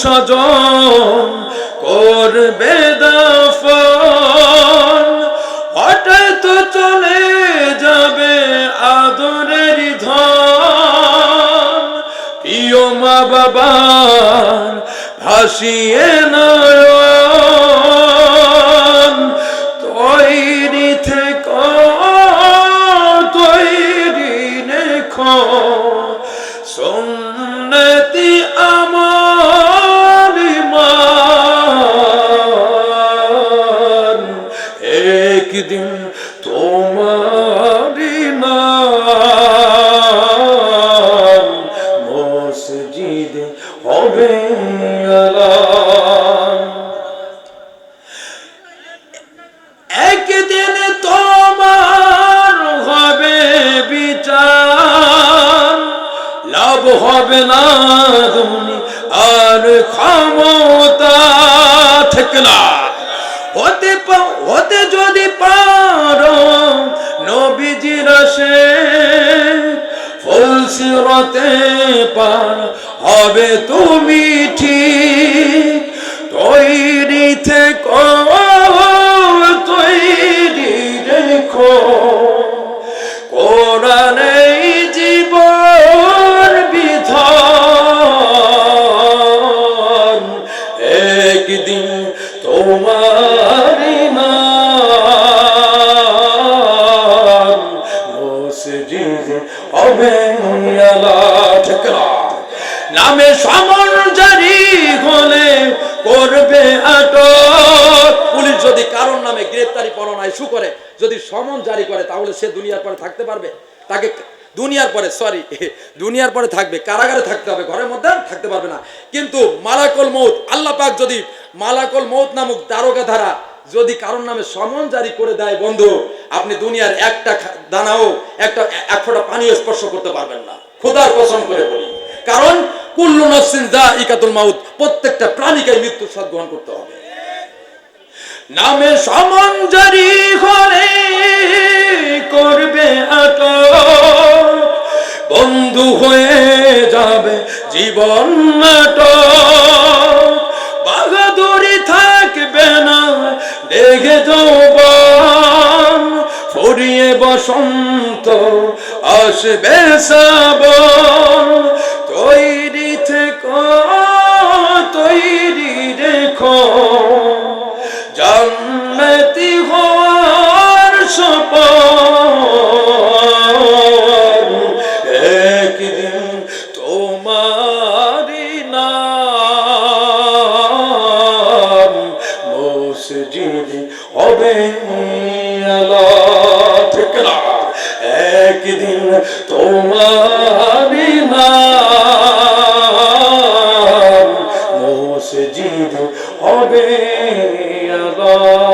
স্বজন করবে দাফন, হঠাৎ চলে যাবে আদরের ধন। প্রিয় মা বাবার ভাসিয়ে নয়ন, তৈরি থেকো তৈরি রেখো সুন্নতি আমার ইমান। একদিন তোমারি নাম মসজিদে হবে আলাম। একদিন তোমার হবে বিচার, লাভ হবে না দুনিয়ার ক্ষমতা থেকে না। হতে যদি পারো নবীজির আশিক, ফুলসিরাতে পার হবে তুমি ঠিক। তৈরি থেকো তৈরি রেখো কোরআনেই জীবন বিধান। একদিন তোমারি নাম মসজিদে হবে আলাম। নামে সমন জারি হলে করবে আটক। পুলিশ যদি কারোর নামে গ্রেফতারি পরোয়ানা ইস্যু করে, যদি সমন জারি করে, তাহলে সে দুনিয়ার পরে থাকতে পারবে? তাকে দুনিয়ার পরে থাকবে, কারাগারে থাকতে হবে, ঘরের মধ্যে থাকতে পারবে না। কিন্তু মালাকুল মউত, আল্লাহ পাক যদি মালাকুল মউত নামক দারোগা ধারা যদি কারোর নামে সমন জারি করে দেয়, বন্ধু, আপনি দুনিয়ার একটা দানাও এক ফোঁটা পানিও স্পর্শ করতে পারবেন না, খোদার কসম করে বলি। কারণ কুল্লু নাফসিন যায়িকাতুল মাউত, প্রত্যেকটা প্রাণীকে মৃত্যুর স্বাদ গ্রহণ করতে হবে। নামে সমন জারি হলে করবে আটক, বন্ধু হয়ে যাবে জীবন নাটক। বাহাদুরি থাকবে না দেখে যৌবন, ফুরিয়ে বসন্ত আসবে শ্রাবণ। তৈরি থেকো তৈরি রেখো জান্নাতি হওয়ার সপন। একদিন তোমারি নাম মসজিদে হবে আলাম। একদিন তোমারি নাম মসজিদে হবে আলাম।